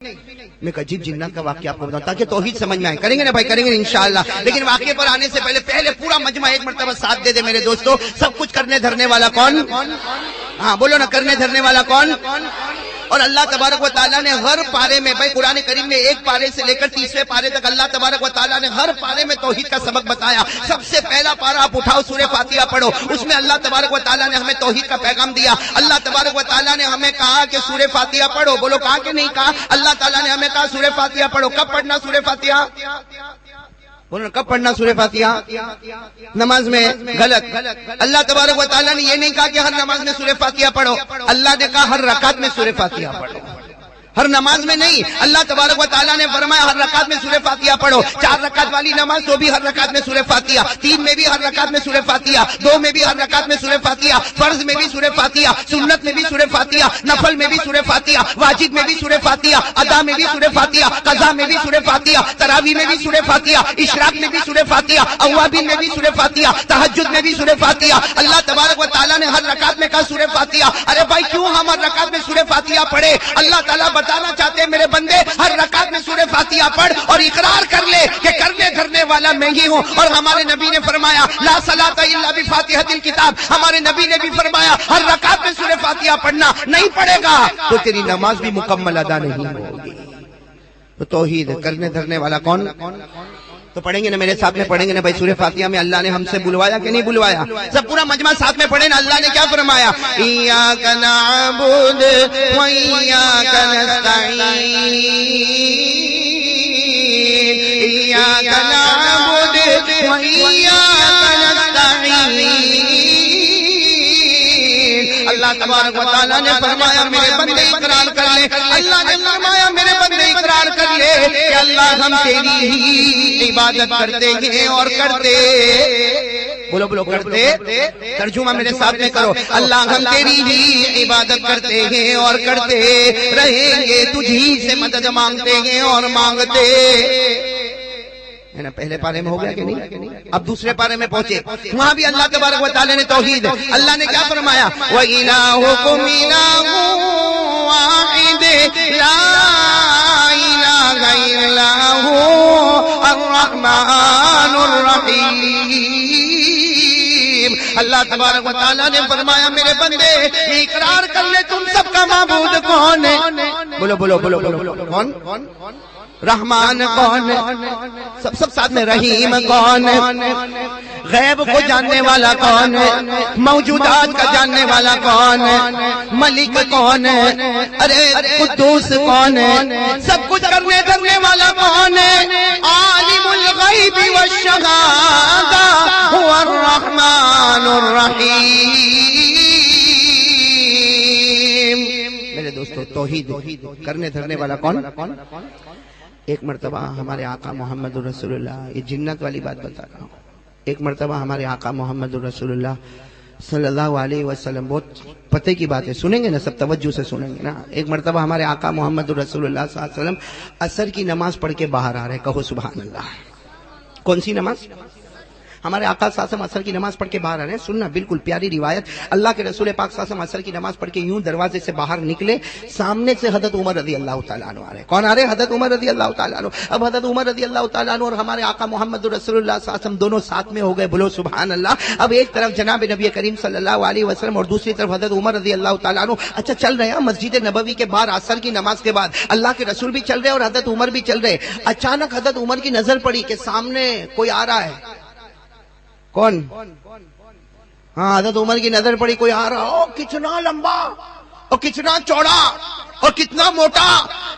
میں عجیب جنات کا واقعہ آپ کو بتاؤں تاکہ توحید سمجھ میں آئے. کریں گے نا بھائی, کریں گے انشاءاللہ. لیکن واقعے پر آنے سے پہلے پورا مجمع ایک مرتبہ ساتھ دے دے میرے دوستو. سب کچھ کرنے دھرنے والا کون؟ ہاں بولو نا, کرنے دھرنے والا کون؟ اور اللہ تبارک و تعالیٰ نے ہر پارے میں, بھائی قرآن کریم میں ایک پارے سے لے کر 30ویں پارے تک اللہ تبارک و تعالیٰ نے ہر پارے میں توحید کا سبق بتایا. سب سے پہلا پارا آپ اٹھاؤ, سورہ فاتحہ پڑھو. اس میں اللہ تبارک و تعالیٰ نے ہمیں توحید کا پیغام دیا. اللہ تبارک و تعالیٰ نے ہمیں کہا کہ سورہ فاتحہ پڑھو. بولو کہا کہ نہیں کہا؟ اللہ تعالیٰ نے ہمیں کہا سورہ فاتحہ پڑھو. کب پڑھنا سورہ فاتحہ؟ بولو کب پڑھنا سورہ فاتحہ؟ نماز میں. غلط. اللہ تبارک و تعالیٰ نے یہ نہیں کہا کہ ہر نماز میں سورہ فاتحہ پڑھو. اللہ نے کہا ہر رکعت میں سورہ فاتحہ پڑھو, ہر نماز میں نہیں. اللہ تبارک و تعالیٰ نے فرمایا ہر رکعت میں سورہ فاتحہ پڑھو. 4 رکعت والی نماز تو بھی ہر رکعت میں سورہ فاتحہ, 3 میں بھی ہر رکعت میں سورہ فاتحہ, 2 میں بھی ہر رکعت میں سورہ فاتحہ, فرض میں بھی سورہ فاتحہ, سنت میں بھی سورہ فاتحہ, نفل میں بھی سورہ فاتحہ, واجب میں بھی سورہ فاتحہ, ادا میں بھی سورہ فاتحہ, قضا میں بھی سورہ فاتحہ, تراویح میں بھی سورہ فاتحہ, اشراق میں بھی سورہ فاتحہ, اوابین میں بھی سورہ فاتحہ, تہجد میں بھی سورہ فاتحہ. اللہ تبارک و تعالیٰ نے ہر رکعت میں کہا سورہ فاتحہ. ارے بھائی کیوں ہم ہر رکعت میں سورہ فاتحہ پڑھے؟ اللہ تعالیٰ بتانا چاہتے ہیں میرے بندے ہر رکعت میں سورہ فاتحہ پڑھ اور اقرار کر لے کہ کرنے دھرنے والا میں ہی ہوں. اور ہمارے نبی نے فرمایا لا صلاۃ الا بفاتحۃ الکتاب. ہمارے نبی نے بھی فرمایا ہر رکعت میں سورہ فاتحہ پڑھنا. نہیں پڑھے گا تو تیری نماز بھی مکمل ادا نہیں ہوگی. تو توحید کرنے دھرنے والا کون؟ تو پڑھیں گے نا میرے ساتھ میں, پڑھیں گے نا بھائی سورہ فاتحہ میں اللہ نے ہم سے بلوایا کہ نہیں بلوایا؟ سب پورا مجمع ساتھ میں پڑھیں نا. اللہ نے کیا فرمایا؟ ایاک نعبد و ایاک نستعین, ایاک نعبد و ایاک نستعین. اللہ تبارک و تعالیٰ نے فرمایا میرے بندے اقرار کر لے. اللہ نے فرمایا میرے بندے اقرار کر لے کہ اللہ ہم تیری ہی عبادت کرتے ہیں اور کرتے. بولو بولو کرتے. ترجمہ میرے ساتھ میں کرو. اللہ ہم تیری ہی عبادت کرتے ہیں اور کرتے رہیں گے, تجھی سے مدد مانگتے ہیں اور مانگتے. پہلے پارے میں ہو گیا کہ نہیں؟ اب دوسرے پارے میں پہنچے. وہاں بھی اللہ تبارک و تعالیٰ نے توحید. اللہ نے کیا فرمایا؟ وَإِلَٰهُكُمْ إِلَٰهٌ وَاحِدٌ لَا إِلَٰهَ إِلَّا هُوَ الرَّحْمَٰنُ الرَّحِيمُ. اللہ تبارک و تعالیٰ نے فرمایا میرے بندے اقرار کر لے تم سب کا معبود کون ہے. بولو بولو بولو بولو کون؟ رحمان کون؟ سب ساتھ میں. رحیم کون؟ غیب کو جاننے والا کون؟ موجودات کا جاننے والا کون؟ ملک کون؟ ارے قدوس کون؟ سب کچھ کرنے دھرنے والا کون؟ عالم الغیب والشہادہ هو الرحمن الرحیم. میرے دوستو توحید کرنے دھرنے والا کون؟ ایک مرتبہ ہمارے آقا محمد رسول اللہ, یہ جنت والی بات بتا رہا ہوں, ایک مرتبہ ہمارے آقا محمد رسول اللہ صلی اللہ علیہ وسلم, بہت پتے کی بات ہے, سنیں گے نا سب, توجہ سے سنیں گے نا. ایک مرتبہ ہمارے آقا محمد رسول اللہ صلی اللہ علیہ وسلم عصر کی نماز پڑھ کے باہر آ رہے. کہو سبحان اللہ. کون سی نماز؟ ہمارے آقا صلی اللہ علیہ وسلم عصر کی نماز پڑھ کے باہر آ رہے ہیں. سننا بالکل پیاری روایت. اللہ کے رسول پاک صلی اللہ علیہ وسلم عصر کی نماز پڑھ کے یوں دروازے سے باہر نکلے, سامنے سے حضرت عمر رضی اللہ تعالیٰ عنہ آ رہے. کون آ رہے؟ حضرت عمر رضی اللہ تعالیٰ عنہ. اب حضرت عمر رضی اللہ تعالیٰ عنہ اور ہمارے آقا محمد رسول اللہ صلی اللہ علیہ وسلم دونوں ساتھ میں ہو گئے. بولو سبحان اللہ. اب ایک طرف جناب نبی کریم صلی اللہ علیہ وسلم اور دوسری طرف حضرت عمر رضی اللہ تعالیٰ عنہ. اچھا چل رہے ہیں مسجد نبوی کے باہر عصر کی نماز کے بعد. اللہ کے رسول بھی چل رہے اور حضرت عمر بھی چل رہے. اچانک حضرت عمر کی نظر پڑی کہ سامنے کوئی آ رہا ہے. کون؟ ہاں حضرت عمر کی نظر پڑی کوئی آ رہا. او کتنا لمبا اور کتنا چوڑا اور کتنا موٹا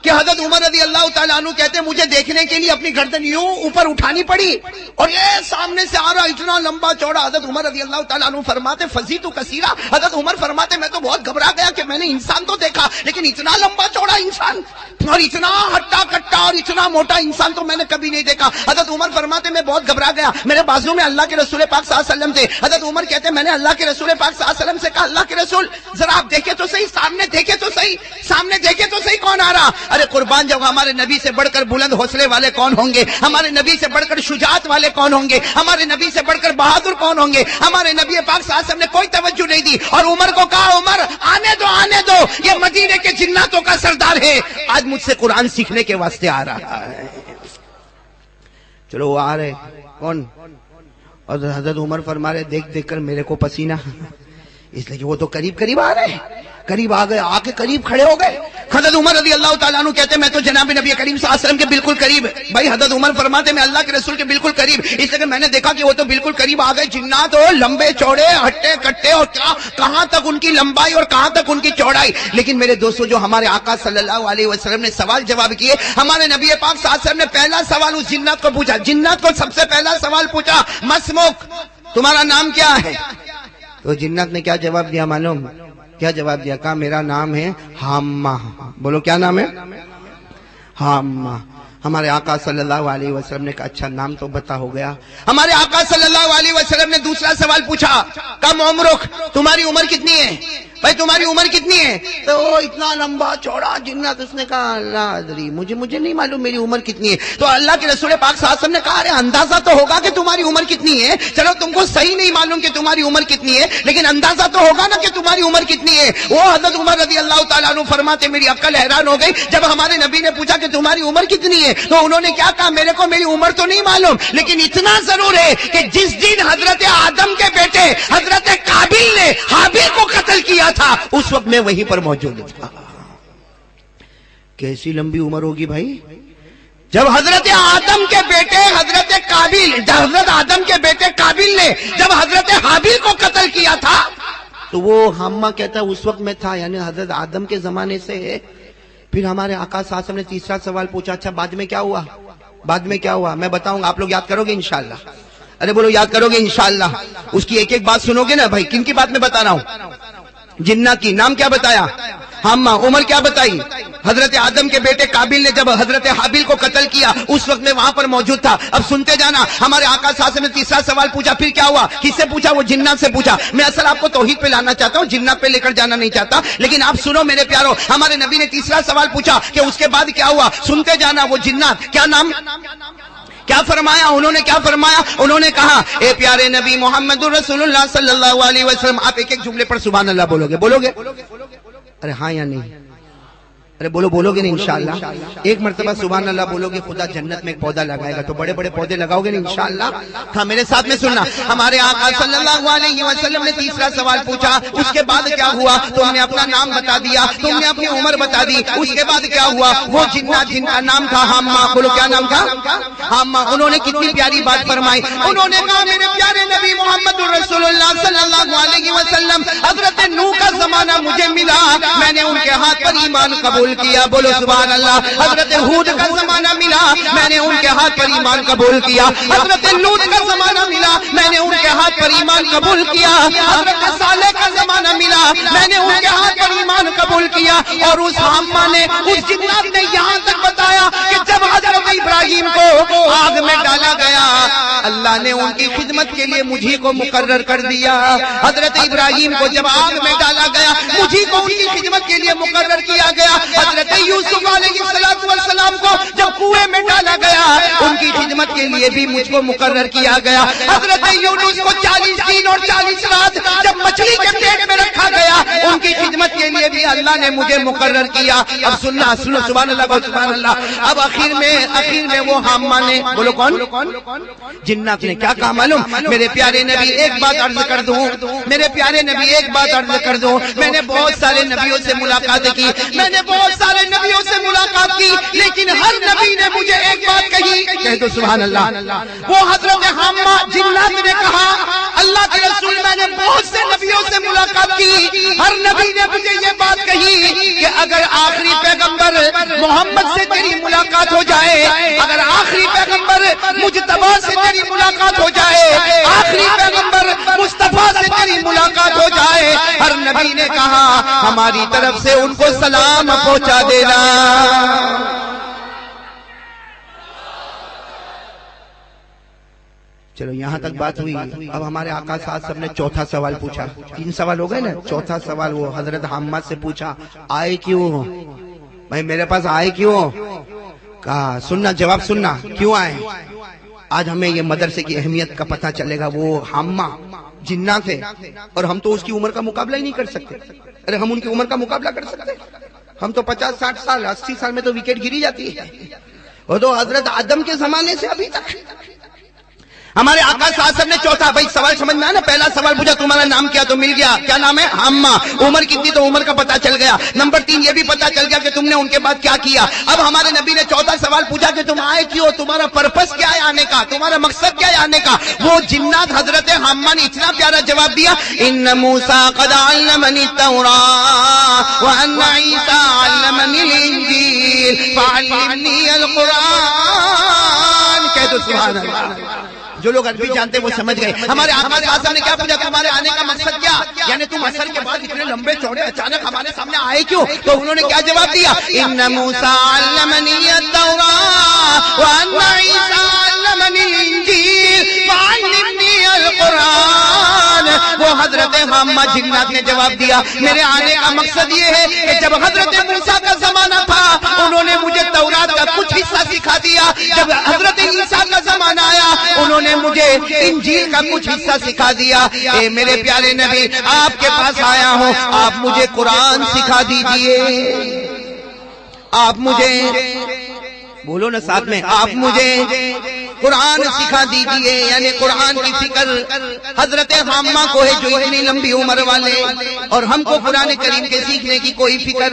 کہ حضرت عمر رضی اللہ تعالیٰ عنہ کہتے ہیں مجھے دیکھنے کے لیے اپنی گردن یوں اوپر اٹھانی پڑی اور یہ سامنے سے آ رہا اتنا لمبا چوڑا. حضرت عمر رضی اللہ تعالیٰ عنہ فرماتے فزیت کثیرا. حضرت عمر فرماتے میں تو بہت گھبرا گیا کہ میں نے انسان تو دیکھا لیکن اتنا لمبا چوڑا انسان اور اتنا ہٹا کٹا اور اتنا موٹا انسان تو میں نے کبھی نہیں دیکھا. حضرت عمر فرماتے میں بہت گھبرا گیا, میرے بازو میں اللہ کے رسول پاک صلی اللہ علیہ وسلم تھے. حضرت عمر کہتے میں نے اللہ کے رسول پاک صلی اللہ علیہ وسلم سے کہا, اللہ کے رسول ذرا آپ دیکھیں تو صحیح, سامنے دیکھیں تو صحیح, سامنے دیکھیں تو صحیح کون آ رہا. ارے قربان جب ہمارے نبی سے بڑھ کر بلند حوصلے والے کون ہوں گے, ہمارے نبی سے بڑھ کر شجاعت والے کون ہوں گے, ہمارے نبی سے بڑھ کر بہادر کون ہوں گے. ہمارے نبی پاک صلی اللہ علیہ وسلم نے کوئی توجہ نہیں دی اور عمر کو کہا, عمر آنے دو, یہ مدینے کے جناتوں کا سردار ہے, آج مجھ سے قرآن سیکھنے کے واسطے آ رہا ہے. چلو وہ آ رہے کون, اور حضرت عمر فرما رہے دیکھ کر میرے کو پسینہ, اس لیے کہ وہ تو قریب آ رہے, قریب آ گئے, آ کے قریب کھڑے ہو گئے. حضرت عمر رضی اللہ تعالیٰ عنہ کہتے میں تو جناب نبی کریم صلی اللہ علیہ وسلم کے بالکل قریب. بھائی حضرت عمر فرماتے میں اللہ کے رسول کے بالکل قریب, اس لیے کہ میں نے دیکھا کہ وہ تو بالکل قریب آ گئے. جنات ہو لمبے چوڑے ہٹے کٹے, اور کہاں تک ان کی لمبائی اور کہاں تک ان کی چوڑائی. لیکن میرے دوستو جو ہمارے آقا صلی اللہ علیہ وسلم نے سوال جواب کیے, ہمارے نبی پاک صلی اللہ علیہ وسلم نے پہلا سوال اس جنات کو پوچھا. جنات کو سب سے پہلا سوال پوچھا, مسموک, تمہارا نام کیا ہے؟ تو جنات نے کیا جواب دیا معلوم, کیا جواب دیا؟ کہا میرا نام ہے حامہ. بولو کیا نام ہے؟ حامہ. ہمارے آقا صلی اللہ علیہ وسلم نے کہا اچھا نام تو بتا ہو گیا. ہمارے آقا صلی اللہ علیہ وسلم نے دوسرا سوال پوچھا, کم عمرک, تمہاری عمر کتنی ہے؟ بھائی تمہاری عمر کتنی ہے؟ تو اتنا لمبا چوڑا جنات, اس نے کہا اللہ ادری, مجھے نہیں معلوم میری عمر کتنی ہے. تو اللہ کے رسول پاک صلی اللہ علیہ وسلم نے کہا ارے اندازہ تو ہوگا کہ تمہاری عمر کتنی ہے. چلو تم کو صحیح نہیں معلوم کہ تمہاری عمر کتنی ہے, لیکن اندازہ تو ہوگا نا کہ تمہاری عمر کتنی ہے. وہ حضرت عمر رضی اللہ تعالیٰ عنہ فرماتے میری عقل حیران ہو گئی جب ہمارے نبی نے پوچھا کہ تمہاری عمر کتنی ہے. تو انہوں نے کیا کہا, میرے کو میری عمر تو نہیں معلوم, لیکن اتنا ضرور ہے کہ جس دن حضرت آدم کے بیٹے حضرت قابیل نے حابیل کو قتل کیا تھا اس وقت میں وہیں پر موجود تھا. کیسی لمبی عمر ہوگی بھائی, جب حضرت آدم کے بیٹے حضرت آدم کے بیٹے قابیل نے جب حضرت حابیل کو قتل کیا تھا تو وہ حامہ کہتا ہے اس وقت میں تھا, یعنی حضرت آدم کے زمانے سے ہے. پھر ہمارے آقا صلی اللہ علیہ وسلم نے تیسرا سوال پوچھا, اچھا بعد میں کیا ہوا؟ بعد میں کیا ہوا میں بتاؤں گا, آپ لوگ یاد کرو گے انشاءاللہ. ارے بولو یاد کرو گے انشاءاللہ. اس کی ایک ایک بات سنو گے نا بھائی. کن کی بات میں بتا رہا ہوں؟ جنات کی. نام کیا بتایا؟ حامہ. عمر کیا بتائی؟ حضرت آدم کے بیٹے قابیل نے جب حضرت حابیل کو قتل کیا اس وقت میں وہاں پر موجود تھا. اب سنتے جانا, ہمارے آقا صلی اللہ علیہ وسلم نے تیسرا سوال پوچھا, پھر کیا ہوا؟ کس سے پوچھا؟ وہ جنات سے پوچھا. میں اصل آپ کو توحید پہ لانا چاہتا ہوں, جنات پہ لے کر جانا نہیں چاہتا, لیکن آپ سنو میرے پیارو. ہمارے نبی نے تیسرا سوال پوچھا کہ اس کے بعد کیا ہوا. سنتے جانا. وہ جنات کیا نام کیا فرمایا؟ انہوں نے کیا فرمایا؟ انہوں نے کہا اے پیارے نبی محمد رسول اللہ صلی اللہ علیہ وسلم. آپ ایک ایک جملے پر سبحان اللہ بولو گے؟ ارے ہاں یا نہیں؟ ارے بولو گے نہیں انشاءاللہ؟ ایک مرتبہ سبحان اللہ بولو گے, خدا جنت میں ایک پودا لگائے گا. تو بڑے بڑے پودے لگاؤ گے نہیں انشاءاللہ؟ ہاں میرے ساتھ میں سننا. ہمارے آقا صلی اللہ علیہ وسلم نے تیسرا سوال پوچھا, اس کے بعد کیا ہوا؟ تم نے اپنا نام بتا دیا, تم نے اپنی عمر بتا دی. اس کے بعد کیا ہوا؟ وہ جنات جن کا نام تھا حامہ. بولو کیا نام تھا؟ حامہ. انہوں نے کتنی پیاری بات فرمائی. انہوں نے کہا میرے پیارے نبی محمد رسول اللہ صلی اللہ علیہ وسلم, حضرت نوح کا زمانہ مجھے ملا, میں نے ان کے ہاتھ پر ایمان قبول کیا. بولو سبحان اللہ. حضرت ہود کا زمانہ ملا, میں نے ان کے ہاتھ پر ایمان قبول کیا. حضرت لوط کا زمانہ ملا, میں نے ان کے ہاتھ پر ایمان قبول کیا. حضرت صالح کا زمانہ ملا, میں نے ان کے ہاتھ پر ایمان قبول کیا. اور اس حامہ نے, اس جنات نے یہاں تک بتایا کہ جب حضرت ابراہیم کو آگ میں ڈالا گیا, اللہ نے ان کی خدمت کے لیے مجھے کو مقرر کر دیا. حضرت ابراہیم کو جب آگ میں ڈالا گیا, مجھے کو ان کی خدمت کے لیے مقرر کیا گیا. حضرت یوسف علیہ السلام کو جب کنویں میں ڈالا گیا, ان کی خدمت کے لیے بھی مجھ کو مقرر کیا گیا. حضرت یونس کو 40 دن اور 40 رات جب مچھلی کے پیٹ میں رکھا گیا, ان کی خدمت کے لیے بھی اللہ نے مجھے مقرر کیا. اب سننا, سنو سبحان اللہ سبحان اللہ. اب آخر میں وہ حامہ نے, بولو کون؟ جنات نے کیا کہا معلوم؟ میرے پیارے نبی ایک بات عرض کر دوں, میرے پیارے نبی ایک بات عرض کر دوں. میں نے بہت سارے نبیوں سے ملاقات کی, میں نے بہت سارے نبیوں سے ملاقات کی, لیکن ہر نبی نے مجھے ایک بات کہی. کہہ دو سبحان اللہ. وہ حضرت حامہ جنات نے کہا اللہ کے رسول میں نے بہت سے نبیوں سے ملاقات کی, ہر نبی نے مجھے یہ بات کہی کہ اگر آخری پیغمبر محمد سے تیری ملاقات ہو جائے, اگر آخری پیغمبر مجتبی سے تیری ملاقات ہو جائے, آخری پیغمبر مصطفیٰ سے تیری ملاقات ہو جائے, ہر نبی نے کہا ہماری طرف سے ان کو سلام پہنچا دینا. چلو یہاں تک بات ہوئی. اب ہمارے آقا صلی اللہ علیہ وسلم نے چوتھا سوال پوچھا. 3 سوال ہو گئے نا, چوتھا سوال وہ حضرت حمہ سے پوچھا, آئے کیوں بھائی میرے پاس آئے کیوں؟ کہا سننا, جواب سننا, کیوں آئے؟ آج ہمیں یہ مدرسے کی اہمیت کا پتہ چلے گا. وہ حمہ جنہ تھے اور ہم تو اس کی عمر کا مقابلہ ہی نہیں کر سکتے. ارے ہم ان کی عمر کا مقابلہ کر سکتے؟ ہم تو 50 60 سال 80 سال میں تو وکٹ گری جاتی ہے. وہ تو حضرت آدم کے زمانے سے ابھی تک. ہمارے آقا صلی اللہ علیہ وسلم نے چوتھا, بھائی سوال سمجھ میں آیا نا, پہلا سوال پوچھا تمہارا نام کیا, تو مل گیا, کیا نام ہے؟ حمہ. عمر کتنی, تو عمر کا پتہ چل گیا. نمبر 3 یہ بھی پتہ چل گیا کہ تم نے ان کے بعد کیا کیا. اب ہمارے نبی نے چوتھا سوال پوچھا کہ تم آئے کیوں, تمہارا پرپس کیا ہے آنے کا, تمہارا مقصد کیا ہے آنے کا. وہ جنات حضرت حمہ نے اتنا پیارا جواب دیا, ان موسیٰ قد علمنی التوراۃ وان عیسیٰ علمنی الانجیل فعلمنی القرآن. کہہ دو سبحان اللہ. جو لوگ عربی جانتے ہیں وہ سمجھ گئے. ہمارے آقا صلی اللہ علیہ وسلم نے کیا پوچھا, تمہارے آنے کا مقصد کیا, یعنی تم عصر کے بعد اتنے لمبے چوڑے اچانک ہمارے سامنے آئے کیوں؟ تو انہوں نے کیا جواب دیا, ان موسیٰ علمنی التوراۃ وان عیسیٰ علمنی الانجیل فعلمنی القرآن. وہ حضرت حمہ جنات نے جواب دیا, میرے آنے کا مقصد یہ ہے کہ جب حضرت موسیٰ کا زمانہ تھا انہوں نے مجھے تورات کا کچھ حصہ سکھا دیا, جب حضرت عیسیٰ کا زمانہ آیا انہوں نے مجھے انجیل کا کچھ حصہ سکھا دیا. اے میرے پیارے نبی, آپ کے پاس آیا ہوں, آپ مجھے قرآن سکھا دیجئے. آپ مجھے, بولو نا ساتھ میں, آپ مجھے قرآن سکھا دیجئے. یعنی قرآن کی فکر حضرت حمہ کو ہے جو اتنی لمبی عمر والے, اور ہم کو قرآن کریم کے سیکھنے کی کوئی فکر.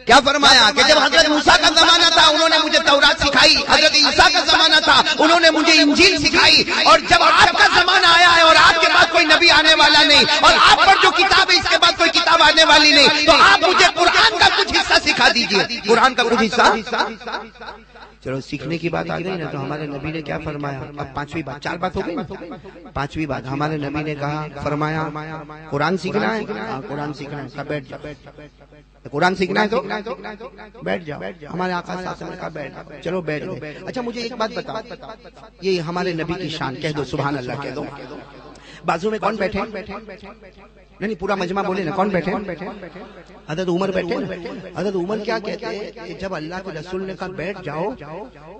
کیا فرمایا کہ جب حضرت موسیٰ کا زمانہ تھا انہوں نے مجھے تورات سکھائی, حضرت عیسیٰ کا زمانہ تھا انہوں نے مجھے انجیل سکھائی, اور جب آپ کا زمانہ آیا ہے اور آپ کے بعد کوئی نبی آنے والا نہیں, اور آپ پر جو کتاب ہے اس کے بعد کوئی کتاب آنے والی نہیں, تو آپ مجھے قرآن کا کچھ حصہ سکھا دیجئے. قرآن کا کچھ حصہ. چلو سیکھنے کی بات آ گئی نا, تو ہمارے نبی نے کیا فرمایا. اب 5ویں بات, 4 بات ہو گئی نا, 5ویں بات ہمارے نبی نے کہا, فرمایا قرآن سیکھنا ہے, قرآن سیکھنا ہے, بیٹھ جاؤ. قرآن سیکھنا ہے تو بیٹھ جاؤ. ہمارے آقا صلی اللہ علیہ وسلم نے کہا بیٹھ جاؤ. چلو بیٹھ گئے. اچھا مجھے ایک بات بتاؤ, یہ ہمارے نبی کی شان, کہہ دو سبحان اللہ, کہہ دو. بازو میں کون بیٹھے؟ نہیں پورا مجمع بولے نا, کون بیٹھے؟ حضرت عمر بیٹھے. حضرت عمر کیا کہتے ہیں کہ جب اللہ کے رسول نے کہا بیٹھ جاؤ,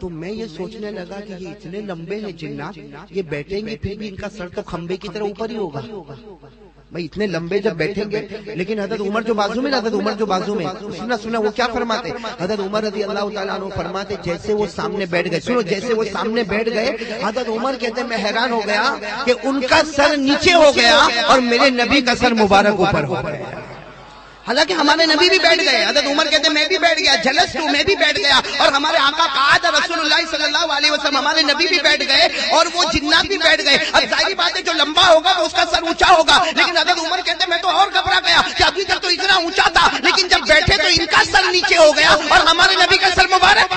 تو میں یہ سوچنے لگا کہ یہ اتنے لمبے ہیں جنات, یہ بیٹھیں گے پھر بھی ان کا سر تو کھمبے کی طرح اوپر ہی ہوگا. بھائی اتنے لمبے جب بیٹھیں گے, لیکن حضرت عمر جو بازو میں, حضرت عمر جو بازو میں, سنا وہ کیا فرماتے, حضرت عمر رضی اللہ تعالیٰ عنہ فرماتے جیسے وہ سامنے بیٹھ گئے, سنو, جیسے وہ سامنے بیٹھ گئے, حضرت عمر کہتے ہیں میں حیران ہو گیا کہ ان کا سر نیچے ہو گیا اور میرے نبی کا سر مبارک اوپر ہو گیا. حالانکہ ہمارے نبی بھی بیٹھ گئے. حضرت عمر کہتے ہیں میں بھی بیٹھ گیا, جلس تو میں بھی بیٹھ گیا, اور ہمارے آقا قعد رسول اللہ صلی اللہ علیہ وسلم, ہمارے نبی بھی بیٹھ گئے اور وہ جنات بھی بیٹھ گئے. اب ظاہری بات ہے جو لمبا ہوگا وہ اس کا سر اونچا ہوگا, لیکن حضرت عمر کہتے ہیں میں تو اور گھبرا گیا کہ ابھی تک تو اتنا اونچا تھا, لیکن جب بیٹھے تو ان کا سر نیچے ہو گیا اور ہمارے نبی کا سر مبارک.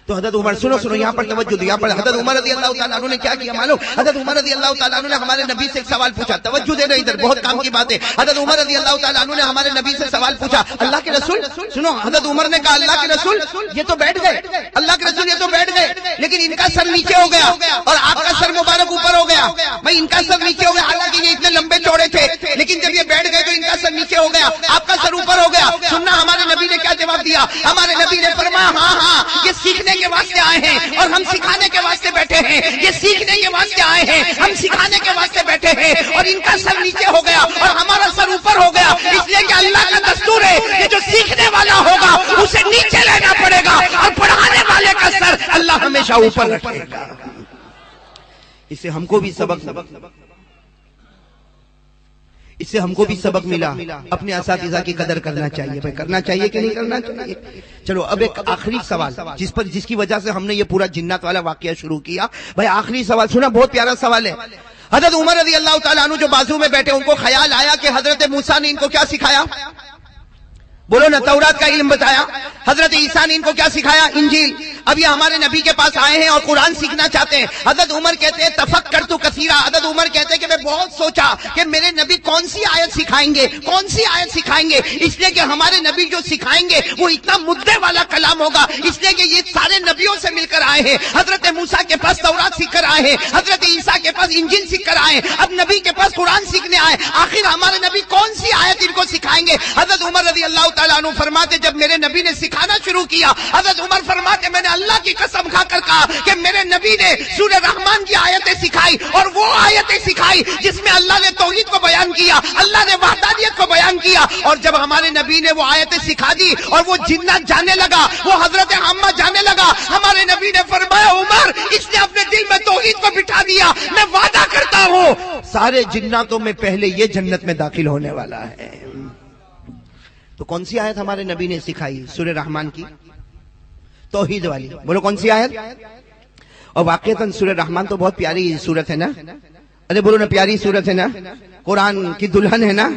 تو حضرت عمر, سنو یہاں پر توجہ دو, یہاں پر حضرت عمر رضی اللہ تعالیٰ عنہ نے کیا کیا معلوم. حضرت عمر رضی اللہ تعالیٰ عنہ نے ہمارے نبی سے ایک سوال پوچھا, توجہ دینا ادھر, بہت کام کی بات ہے. حضرت عمر رضی اللہ تعالیٰ عنہ نے ہمارے نبی سے سوال پوچھا, اللہ کے رسول, سنو, حضرت عمر نے کہا اللہ کے رسول یہ تو بیٹھ گئے, اللہ کے رسول یہ تو بیٹھ گئے, لیکن ان کا سر نیچے ہو گیا اور آپ کا سر مبارک اوپر ہو گیا. بھائی ان کا سر نیچے ہو گیا, حالانکہ یہ اتنے لمبے چوڑے تھے, لیکن جب یہ بیٹھ گئے تو ان کا سر نیچے ہو گیا, آپ کا سر اوپر ہو گیا. سننا ہمارے نبی نے کیا جواب دیا. ہمارے نبی نے فرمایا ہاں یہ سیکھنے کے واسطے آئے ہیں اور ہم سکھانے کے واسطے بیٹھے ہیں. یہ سیکھنے کے واسطے آئے ہیں, ہم سکھانے کے واسطے بیٹھے ہیں, اور ان کا سر نیچے ہو گیا اور ہمارا سر اوپر ہو گیا, اس لیے کہ اللہ کا دستور ہے کہ جو سیکھنے والا ہوگا اسے نیچے لینا پڑے گا, اور پڑھانے والے کا سر اللہ ہمیشہ اوپر رکھے گا. اس سے ہم کو بھی سبق ملا. اپنے اساتذہ کی قدر کرنا چاہیے. بھائی کرنا چاہیے کہ نہیں کرنا چاہیے. چلو اب ایک آخری سوال جس کی وجہ سے ہم نے یہ پورا جنات والا واقعہ شروع کیا. بھائی آخری سوال سنا, بہت پیارا سوال ہے. حضرت عمر رضی اللہ تعالیٰ عنہ جو بازو میں بیٹھے, ان کو خیال آیا کہ حضرت موسیٰ نے ان کو کیا سکھایا, بولو نا, تورات کا علم بتایا. حضرت عیسیٰ نے ان کو کیا سکھایا, انجیل. اب یہ ہمارے نبی کے پاس آئے ہیں اور قرآن سیکھنا چاہتے ہیں. حضرت عمر کہتے ہیں تفکرت کثیرا. حضرت عمر کہتے ہیں کہ میں بہت سوچا کہ میرے نبی کون سی آیت سکھائیں گے, کون سی آیت سکھائیں گے, اس لیے کہ ہمارے نبی جو سکھائیں گے وہ اتنا مدعے والا کلام ہوگا, اس لیے کہ یہ سارے نبیوں سے مل کر آئے ہیں. حضرت موسیٰ کے پاس تورات سیکھ کر آئے ہیں, حضرت عیسیٰ کے پاس انجیل سیکھ کر آئے ہیں, اب نبی کے پاس قرآن سیکھنے آئے. آخر ہمارے نبی کون سی آیت ان کو سکھائیں گے؟ حضرت عمر رضی اللہ تعالیٰ عنہ فرماتے جب میرے نبی نے سکھانا شروع کیا, حضرت عمر فرماتے میں نے اللہ کی قسم کھا کر کہا کہ میرے نبی نے سورہ رحمان کی آیتیں سکھائی, اور وہ آیتیں سکھائی جس میں اللہ نے توحید کو بیان کیا, اللہ نے وحدانیت کو بیان کیا. اور جب ہمارے نبی نے وہ آیتیں سکھا دی اور وہ جنات جانے لگا, وہ حضرت عامہ جانے لگا, ہمارے نبی نے فرمایا عمر اس نے اپنے دل میں توحید کو بٹھا دیا, میں وعدہ کرتا ہوں سارے جناتوں میں پہلے یہ جنت میں داخل ہونے والا ہے. تو کون سی آیت ہمارے نبی نے سکھائی؟ سورہ رحمان کی توحید والی. بولو کون سی آیت؟ اور واقعتاً سورہ رحمان تو بہت پیاری سورت ہے نا, ارے بولو نا پیاری سورت ہے نا, قرآن کی دلہن ہے نا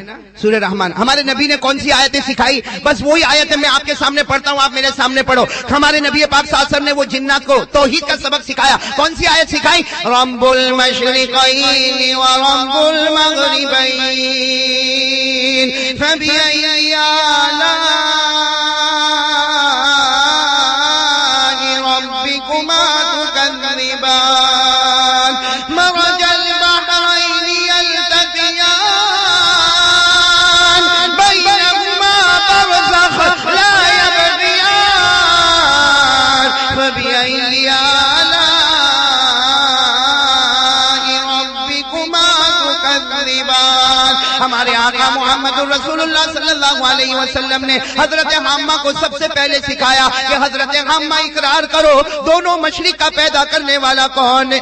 سورہ رحمان. ہمارے نبی نے کون سی آیتیں سکھائی؟ بس وہی آیتیں میں آپ کے سامنے پڑھتا ہوں, آپ میرے سامنے پڑھو. ہمارے نبی پاک صلی اللہ علیہ وسلم نے وہ جنات کو توحید کا سبق سکھایا. کون سی آیت سکھائی؟ رب المشرقین ورب المغربین فبأي آلاء ربكما تكذبان مرج البحرين يلتقيان بينهما برزخ لا يبغيان فبأي آلاء ربكما تكذبان. ہمارے آقا محمد رسول اللہ صلی اللہ علیہ وسلم نے حضرت حامہ کو سب سے پہلے سکھایا کہ حضرت حامہ اقرار کرو دونوں مشرق کا پیدا کرنے والا کون ہے؟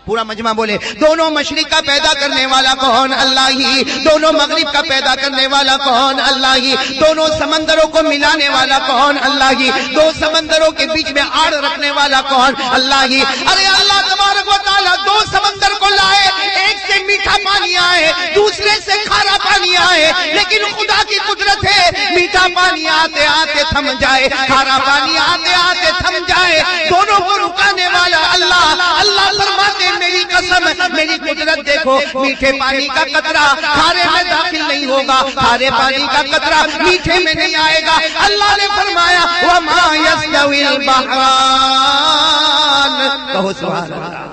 پورا مجمع بولے دونوں مشرق کا پیدا کرنے والا کون؟ اللہ ہی. دونوں مغرب کا پیدا کرنے والا کون؟ اللہ ہی. دونوں سمندروں کو ملانے والا کون؟ اللہ ہی. دو سمندروں کے بیچ میں آڑ رکھنے والا کون؟ اللہ ہی. ارے اللہ تبارک و تعالیٰ دو سمندر کو لائے, ایک سے میٹھا پانی آئے, دوسرے سے کھارا پانی آئے, لیکن خدا کی قدرت ہے میٹھا پانی آتے آتے تھم جائے, کھارا پانی آتے آتے تھم جائے, دونوں کو رکانے والا اللہ. اللہ فرماتے میری قسم میری قدرت دیکھو, میٹھے پانی کا قطرہ کھارے میں داخل نہیں ہوگا, کھارے پانی کا قطرہ میٹھے میں نہیں آئے گا. اللہ نے فرمایا وما یستوی البحران. کہو سبحان اللہ.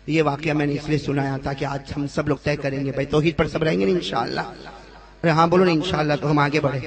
یہ واقعہ میں نے اس لیے سنایا تھا کہ آج ہم سب لوگ طے کریں گے بھائی توحید پر سب رہیں گے نا انشاءاللہ. ہاں بولو نا انشاءاللہ, تو ہم آگے بڑھیں.